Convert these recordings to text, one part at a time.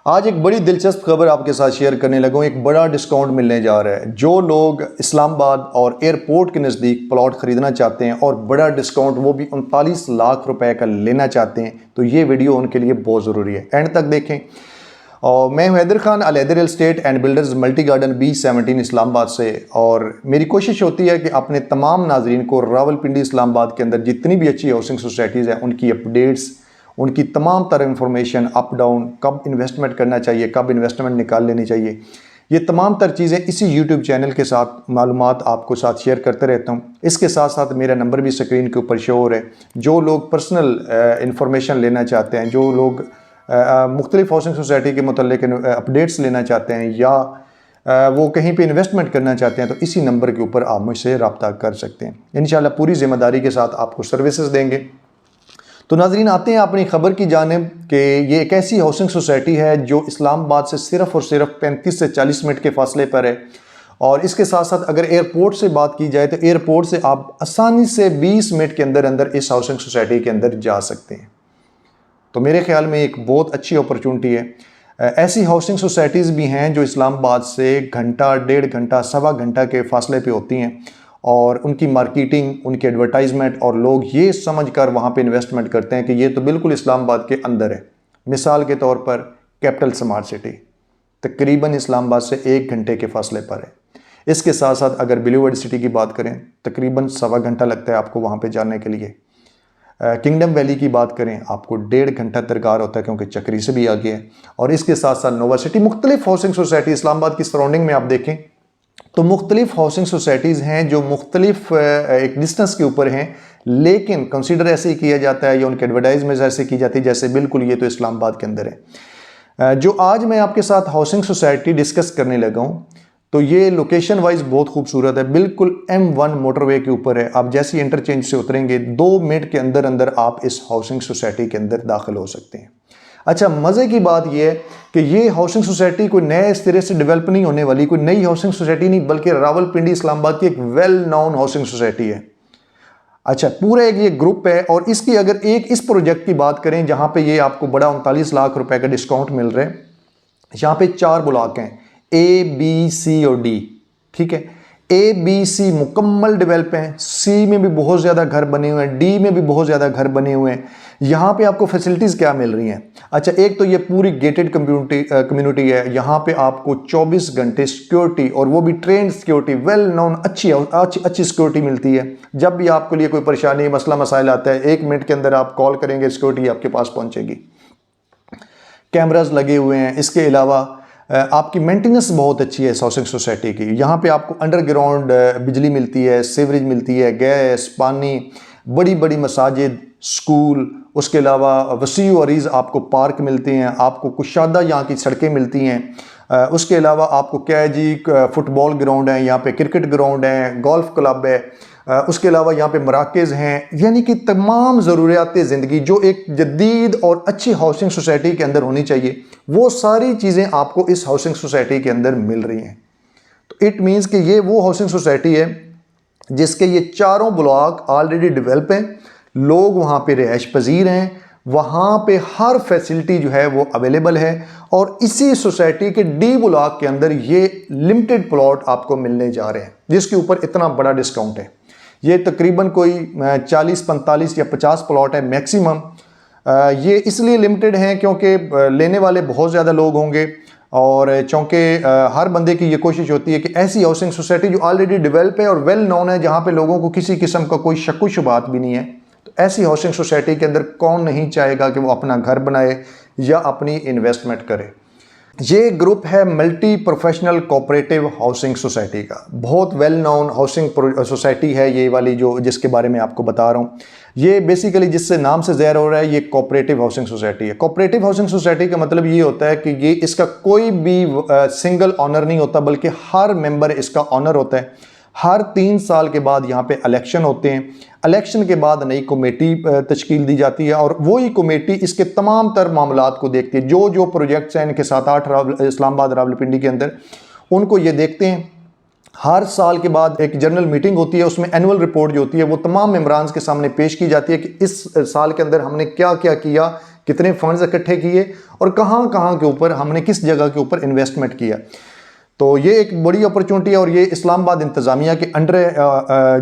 आज एक बड़ी दिलचस्प खबर आपके साथ शेयर करने लगा हूँ। एक बड़ा डिस्काउंट मिलने जा रहा है। जो लोग इस्लामाबाद और एयरपोर्ट के नज़दीक प्लॉट ख़रीदना चाहते हैं और बड़ा डिस्काउंट वो भी 39 लाख रुपए का लेना चाहते हैं, तो ये वीडियो उनके लिए बहुत ज़रूरी है। एंड तक देखें। और मैं हूं Haidar Khan, Al Haidar real estate and builders multi garden B17 Islamabad से। और मेरी कोशिश होती है कि अपने तमाम नाजरीन को रावलपिंडी इस्लामाबाद के अंदर जितनी भी अच्छी हाउसिंग सोसाइटीज़ हैं उनकी अपडेट्स, उनकी तमाम तरह इंफॉर्मेशन, अप डाउन, कब इन्वेस्टमेंट करना चाहिए, कब इन्वेस्टमेंट निकाल लेनी चाहिए, ये तमाम तर चीज़ें इसी यूट्यूब चैनल के साथ मालूमात आपको साथ शेयर करते रहता हूँ। इसके साथ साथ मेरा नंबर भी स्क्रीन के ऊपर शो हो रहा है। जो लोग पर्सनल इंफॉर्मेशन लेना चाहते हैं, जो लोग मुख्तलिफ हाउसिंग सोसाइटी के मुतल्लिक अपडेट्स लेना चाहते हैं या वो कहीं पे इन्वेस्टमेंट करना चाहते हैं, तो इसी नंबर के ऊपर आप मुझसे रब्ता कर सकते हैं। इंशाल्लाह पूरी ज़िम्मेदारी के साथ आपको सर्विसेज देंगे। तो नाजरीन, आते हैं अपनी खबर की जानिब कि ये एक ऐसी हाउसिंग सोसाइटी है जो इस्लामाबाद से सिर्फ़ और सिर्फ 35 से 40 मिनट के फासले पर है। और इसके साथ साथ अगर एयरपोर्ट से बात की जाए तो एयरपोर्ट से आप आसानी से 20 मिनट के अंदर अंदर इस हाउसिंग सोसाइटी के अंदर जा सकते हैं। तो मेरे ख्याल में एक बहुत अच्छी अपॉर्चुनिटी है। ऐसी हाउसिंग सोसाइटीज़ भी हैं जो इस्लामाबाद से घंटा, डेढ़ घंटा, सवा घंटा के फासले पे होती हैं और उनकी मार्केटिंग, उनकी एडवर्टाइजमेंट और लोग ये समझकर वहाँ पे इन्वेस्टमेंट करते हैं कि ये तो बिल्कुल इस्लामाबाद के अंदर है। मिसाल के तौर पर कैपिटल स्मार्ट सिटी तकरीबन इस्लामाबाद से 1 घंटे के फासले पर है। इसके साथ साथ अगर बिलीवर्ड सिटी की बात करें, तकरीबन सवा घंटा लगता है आपको वहाँ पे जाने के लिए। किंगडम वैली की बात करें, आपको 1.5 घंटा दरकार होता है क्योंकि चक्री से भी आगे है। और इसके साथ साथ नोवा सिटी, मुख्तलिफ हाउसिंग सोसाइटी इस्लामाबाद की सराउंडिंग में आप देखें तो मुख्तलिफ हाउसिंग सोसाइटीज़ हैं जो मुख्तलिफ एक डिस्टेंस के ऊपर हैं, लेकिन कंसीडर ऐसे ही किया जाता है या उनके एडवर्टाइजमेंट ऐसे की जाती है जैसे बिल्कुल ये तो इस्लामाबाद के अंदर है। जो आज मैं आपके साथ हाउसिंग सोसाइटी डिस्कस करने लगा हूँ, तो ये लोकेशन वाइज बहुत खूबसूरत है। बिल्कुल M1 मोटरवे के ऊपर है। आप जैसे ही इंटरचेंज से उतरेंगे 2 मिनट के अंदर अंदर आप इस हाउसिंग सोसाइटी के अंदर दाखिल हो सकते हैं। अच्छा, मज़े की बात यह है कि ये हाउसिंग सोसाइटी कोई नए सिरे से डेवलप नहीं होने वाली, कोई नई हाउसिंग सोसाइटी नहीं, बल्कि रावलपिंडी इस्लामाबाद की एक वेल नोन हाउसिंग सोसाइटी है। अच्छा, पूरा एक ये ग्रुप है। और इसकी अगर एक इस प्रोजेक्ट की बात करें जहाँ पे ये आपको बड़ा 39 लाख रुपए का डिस्काउंट मिल रहा है। यहाँ पे 4 ब्लॉक हैं, A, B, C और D। ठीक है, A, B, C मुकम्मल डेवलप हैं। C में भी बहुत ज़्यादा घर बने हुए हैं, D में भी बहुत ज़्यादा घर बने हुए हैं। यहाँ पे आपको फैसिलिटीज़ क्या मिल रही हैं? अच्छा, एक तो ये पूरी गेटेड कम्युनिटी है। यहाँ पे आपको 24 घंटे सिक्योरिटी, और वो भी ट्रेंड सिक्योरिटी, वेल नोन, अच्छी सिक्योरिटी मिलती है। जब भी आपके लिए कोई परेशानी, मसला मसाइल आता है, 1 मिनट के अंदर आप कॉल करेंगे, सिक्योरिटी आपके पास पहुँचेगी। कैमराज लगे हुए हैं। इसके अलावा आपकी मेंटेनेंस बहुत अच्छी है इस हाउसिंग सोसाइटी की। यहाँ पे आपको अंडरग्राउंड बिजली मिलती है, सीवरेज मिलती है, गैस, पानी, बड़ी बड़ी मसाजिद, स्कूल, उसके अलावा वसी व अरीज़ आपको पार्क मिलते हैं, आपको कुशादा यहाँ की सड़कें मिलती हैं। उसके अलावा आपको क्या है जी, फुटबॉल ग्राउंड है, यहाँ पे क्रिकेट ग्राउंड है, गोल्फ क्लब है। उसके अलावा यहाँ पे मराकज़ हैं। यानी कि तमाम ज़रूरियात ज़िंदगी जो एक जदीद और अच्छी हाउसिंग सोसाइटी के अंदर होनी चाहिए, वो सारी चीज़ें आपको इस हाउसिंग सोसाइटी के अंदर मिल रही हैं। तो इट मीन्स कि ये वो हाउसिंग सोसाइटी है जिसके ये चारों ब्लॉक ऑलरेडी डेवलप हैं, लोग वहाँ पे रिहाइश पजीर हैं, वहाँ पे हर फैसिलिटी जो है वो अवेलेबल है। और इसी सोसाइटी के D ब्लॉक के अंदर ये लिमिटेड प्लॉट आपको मिलने जा रहे हैं जिसके ऊपर इतना बड़ा डिस्काउंट है। ये तकरीबन कोई 40, 45 या 50 प्लॉट है मैक्सिमम। ये इसलिए लिमिटेड हैं क्योंकि लेने वाले बहुत ज़्यादा लोग होंगे, और चूँकि हर बंदे की ये कोशिश होती है कि ऐसी हाउसिंग सोसाइटी जो ऑलरेडी डेवलप है और वेल नोन है, जहाँ पे लोगों को किसी किस्म का कोई शक व शुबात भी नहीं है। तो ऐसी हाउसिंग सोसाइटी के अंदर कौन नहीं चाहेगा कि वो अपना घर बनाए या अपनी इन्वेस्टमेंट करे। ये ग्रुप है multi professional cooperative housing society का। बहुत वेल नोन हाउसिंग सोसाइटी है ये वाली जो जिसके बारे में आपको बता रहा हूँ। ये बेसिकली जिससे नाम से ज़ाहिर हो रहा है, ये कोऑपरेटिव हाउसिंग सोसाइटी है। कोऑपरेटिव हाउसिंग सोसाइटी का मतलब ये होता है कि ये इसका कोई भी सिंगल ऑनर नहीं होता, बल्कि हर मेंबर इसका ऑनर होता है। हर 3 साल के बाद यहाँ पे इलेक्शन होते हैं। इलेक्शन के बाद नई कमेटी तश्कील दी जाती है और वही कमेटी इसके तमाम तर मामलात को देखती है। जो जो प्रोजेक्ट्स हैं इनके 7-8 इस्लामाबाद रावलपिंडी के अंदर, उनको ये देखते हैं। हर साल के बाद एक जनरल मीटिंग होती है, उसमें एनुअल रिपोर्ट जो होती है वो तमाम मेंबरान के सामने पेश की जाती है कि इस साल के अंदर हमने क्या क्या किया, कितने फंड्स इकट्ठे किए और कहाँ कहाँ के ऊपर हमने किस जगह के ऊपर इन्वेस्टमेंट किया। तो ये एक बड़ी अपॉर्चुनिटी है और ये इस्लामाबाद इंतज़ामिया के अंडर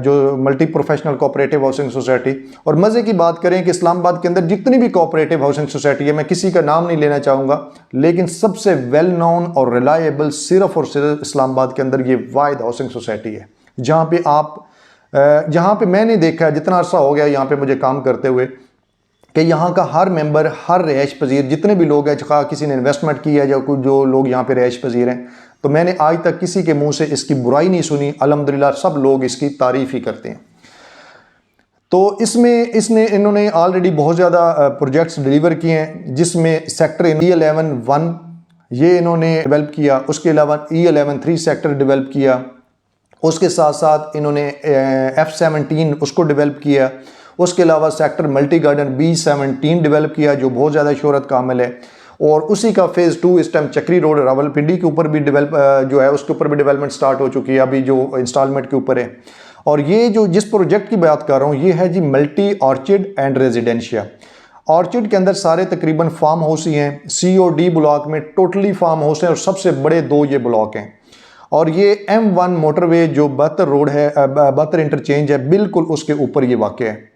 जो multi professional cooperative housing society. और मज़े की बात करें कि इस्लामाबाद के अंदर जितनी भी कोऑपरेटिव हाउसिंग सोसाइटी है, मैं किसी का नाम नहीं लेना चाहूँगा, लेकिन सबसे वेल नोन और रिलायबल सिर्फ और सिर्फ इस्लामाबाद के अंदर ये वाहिद हाउसिंग सोसाइटी है, जहाँ पे मैंने देखा है, जितना अर्सा हो गया यहाँ पे मुझे काम करते हुए, कि यहाँ का हर मेंबर, हर रिहाइश पजीर, जितने भी लोग हैं, चाहे किसी ने इन्वेस्टमेंट किया है या कुछ जो लोग यहाँ पे रिहाइश पजीर हैं, तो मैंने आज तक किसी के मुंह से इसकी बुराई नहीं सुनी। अल्हम्दुलिल्लाह सब लोग इसकी तारीफ़ ही करते हैं। तो इसमें इन्होंने ऑलरेडी बहुत ज़्यादा प्रोजेक्ट्स डिलीवर किए हैं, जिसमें सेक्टर E11-1 ये इन्होंने डेवलप किया, उसके अलावा E11-3 सेक्टर डेवलप किया, उसके साथ साथ इन्होंने F17 उसको डेवलप किया, उसके अलावा sector multi garden B17 develop किया जो बहुत ज़्यादा शोहरत कामिल है। और उसी का फेज़ 2 इस टाइम चक्री रोड रावलपिंडी के ऊपर भी जो है उसके ऊपर भी डेवलपमेंट स्टार्ट हो चुकी है, अभी जो इंस्टॉलमेंट के ऊपर है। और ये जो जिस प्रोजेक्ट की बात कर रहा हूँ ये है जी multi orchard and residencia. Orchard के अंदर सारे तकरीबन फार्म हाउस ही हैं, COD ब्लॉक में टोटली फार्म हाउस हैं और सबसे बड़े 2 ये ब्लॉक हैं। और ये M1 मोटरवे जो बहत्तर रोड है, बहत्तर इंटरचेंज है, बिल्कुल उसके ऊपर ये वाक़ है।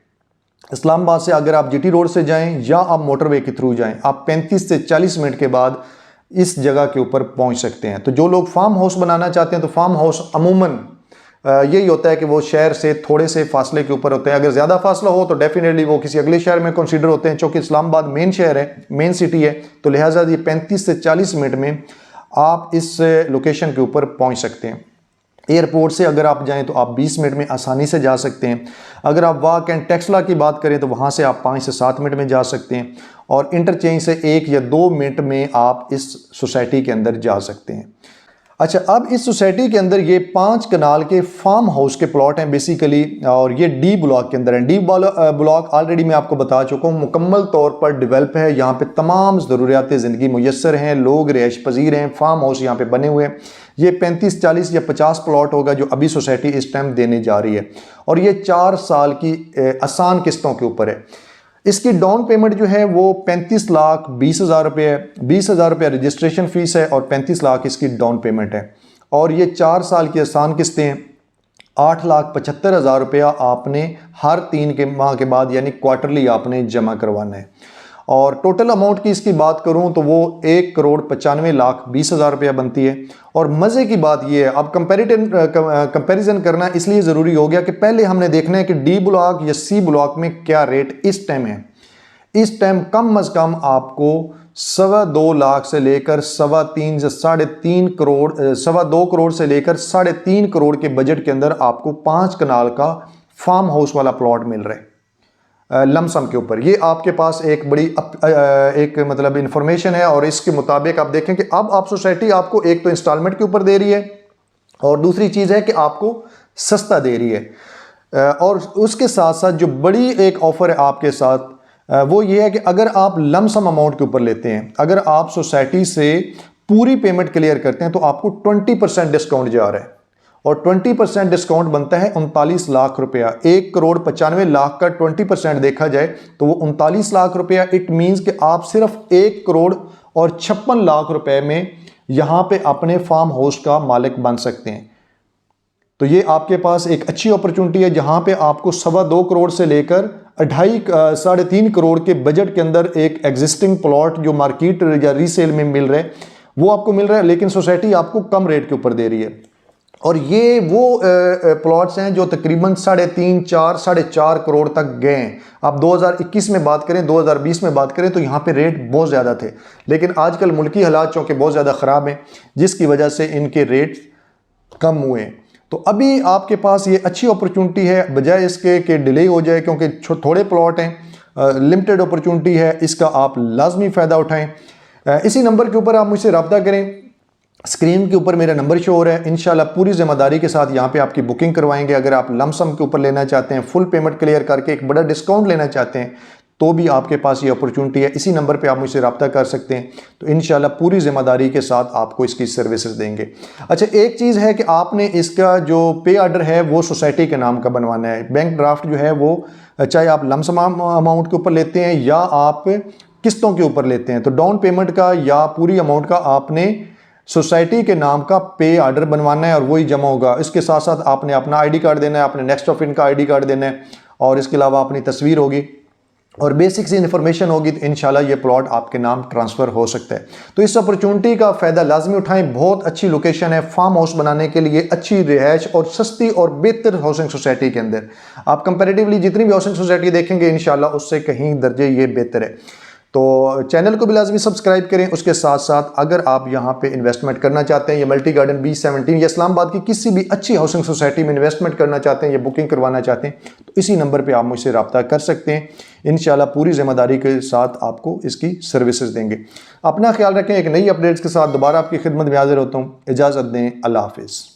इस्लामाबाद से अगर आप GT रोड से जाएं या आप मोटरवे के थ्रू जाएं, आप 35 से 40 मिनट के बाद इस जगह के ऊपर पहुंच सकते हैं। तो जो लोग फार्म हाउस बनाना चाहते हैं, तो फार्म हाउस अमूमन यही होता है कि वो शहर से थोड़े से फासले के ऊपर होते हैं। अगर ज़्यादा फासला हो तो डेफिनेटली वो किसी अगले शहर में कंसीडर होते हैं, चूँकि इस्लामाबाद मेन शहर है, मेन सिटी है, तो लिहाजा ये 35 से 40 मिनट में आप इस लोकेशन के ऊपर पहुँच सकते हैं। एयरपोर्ट से अगर आप जाएं तो आप 20 मिनट में आसानी से जा सकते हैं। अगर आप वाक एंड टेक्सला की बात करें तो वहाँ से आप 5 से 7 मिनट में जा सकते हैं और इंटरचेंज से 1 या 2 मिनट में आप इस सोसाइटी के अंदर जा सकते हैं। अच्छा, अब इस सोसाइटी के अंदर ये 5 कनाल के फार्म हाउस के प्लॉट हैं बेसिकली, और ये D ब्लॉक के अंदर हैं। D ब्लॉक ऑलरेडी मैं आपको बता चुका हूँ मुकम्मल तौर पर डेवलप है। यहाँ पे तमाम ज़रूरियात ज़िंदगी मुयस्सर हैं, लोग रिहाइश पजीर हैं, फार्म हाउस यहाँ पे बने हुए हैं। ये 35, 40 या 50 प्लॉट होगा जो अभी सोसाइटी इस टाइम देने जा रही है, और ये 4 साल की आसान किस्तों के ऊपर है। इसकी डाउन पेमेंट जो है वो 35,20,000 रुपये है। 20,000 रुपये रजिस्ट्रेशन फ़ीस है और 35 लाख इसकी डाउन पेमेंट है। और ये 4 साल की आसान किस्तें हैं। 8,75,000 रुपया आपने हर 3 माह के बाद यानी क्वार्टरली आपने जमा करवाना है। और टोटल अमाउंट की इसकी बात करूं तो वो 1,95,20,000 रुपया बनती है। और मज़े की बात ये है, अब कंपैरिजन करना इसलिए ज़रूरी हो गया कि पहले हमने देखना है कि D ब्लॉक या C ब्लॉक में क्या रेट इस टाइम है। इस टाइम कम अज़ कम आपको 2.25 लाख से लेकर 3.25 से 3.5 करोड़, 2.25 करोड़ से लेकर 3.5 करोड़ के बजट के अंदर आपको 5 कनाल का फार्म हाउस वाला प्लॉट मिल रहा है लमसम के ऊपर। ये आपके पास एक बड़ी एक मतलब इंफॉर्मेशन है। और इसके मुताबिक आप देखें कि अब आप सोसाइटी आपको एक तो इंस्टॉलमेंट के ऊपर दे रही है और दूसरी चीज़ है कि आपको सस्ता दे रही है। और उसके साथ साथ जो बड़ी एक ऑफ़र है आपके साथ वो ये है कि अगर आप लमसम अमाउंट के ऊपर लेते हैं, अगर आप सोसाइटी से पूरी पेमेंट क्लियर करते हैं तो आपको 20% डिस्काउंट जा रहा है। और 20% डिस्काउंट बनता है 39 लाख रुपया। 1,95,00,000 का 20% देखा जाए तो वो 39 लाख रुपया। इट मीन्स कि आप सिर्फ 1,56,00,000 रुपए में यहाँ पे अपने फार्म हाउस का मालिक बन सकते हैं। तो ये आपके पास एक अच्छी अपॉर्चुनिटी है जहाँ पे आपको 2.25 करोड़ से लेकर 3.5 करोड़ के बजट के अंदर एक एग्जिस्टिंग प्लॉट जो मार्केट या रीसेल में मिल रहा है वो आपको मिल रहा है, लेकिन सोसाइटी आपको कम रेट के ऊपर दे रही है। और ये वो प्लॉट्स हैं जो तकरीबन 3.5, 4, 4.5 करोड़ तक गए हैं। आप 2021 में बात करें, 2020 में बात करें तो यहाँ पे रेट बहुत ज़्यादा थे, लेकिन आजकल मुल्की हालात चूँकि बहुत ज़्यादा ख़राब हैं जिसकी वजह से इनके रेट कम हुए हैं। तो अभी आपके पास ये अच्छी अपॉर्चुनिटी है बजाय इसके कि डिले हो जाए, क्योंकि थोड़े प्लॉट हैं, लिमिटेड अपॉर्चुनिटी है, इसका आप लाजमी फ़ायदा उठाएँ। इसी नंबर के ऊपर आप मुझसे रब्ता करें। स्क्रीन के ऊपर मेरा नंबर शो हो रहा है। इंशाल्लाह पूरी ज़िम्मेदारी के साथ यहाँ पे आपकी बुकिंग करवाएंगे। अगर आप लमसम के ऊपर लेना चाहते हैं, फुल पेमेंट क्लियर करके एक बड़ा डिस्काउंट लेना चाहते हैं, तो भी आपके पास ये अपॉर्चुनिटी है। इसी नंबर पे आप मुझसे रब्ता कर सकते हैं। तो इंशाल्लाह पूरी ज़िम्मेदारी के साथ आपको इसकी सर्विसेज देंगे। अच्छा, एक चीज़ है कि आपने इसका जो पे ऑर्डर है वो सोसाइटी के नाम का बनवाना है। बैंक ड्राफ्ट जो है वो चाहे आप लमसम अमाउंट के ऊपर लेते हैं या आप किस्तों के ऊपर लेते हैं, तो डाउन पेमेंट का या पूरी अमाउंट का आपने सोसाइटी के नाम का पे आर्डर बनवाना है और वही जमा होगा। इसके साथ साथ आपने अपना आईडी कार्ड देना है, अपने नेक्स्ट ऑफ इन का आईडी कार्ड देना है, और इसके अलावा अपनी तस्वीर होगी और बेसिक सी इन्फॉर्मेशन होगी, तो इंशाल्लाह ये प्लॉट आपके नाम ट्रांसफ़र हो सकता है। तो इस अपॉर्चुनिटी का फ़ायदा लाजमी उठाएं। बहुत अच्छी लोकेशन है फार्म हाउस बनाने के लिए, अच्छी रिहाइश और सस्ती और बेहतर हाउसिंग सोसाइटी के अंदर। आप कंपैरेटिवली जितनी भी हाउसिंग सोसाइटी देखेंगे इंशाल्लाह उससे कहीं दर्जे ये बेहतर है। तो चैनल को भी लाजमी सब्सक्राइब करें। उसके साथ साथ अगर आप यहाँ पे इन्वेस्टमेंट करना चाहते हैं, ये मल्टी गार्डन B17 या इस्लामाबाद की किसी भी अच्छी हाउसिंग सोसाइटी में इन्वेस्टमेंट करना चाहते हैं या बुकिंग करवाना चाहते हैं, तो इसी नंबर पे आप मुझसे रब्ता कर सकते हैं। इंशाल्लाह पूरी जिम्मेदारी के साथ आपको इसकी सर्विसेज देंगे। अपना ख्याल रखें। एक नई अपडेट्स के साथ दोबारा आपकी खिदमत में हाजिर होता हूँ। इजाज़त दें। अल्लाह हाफिज़।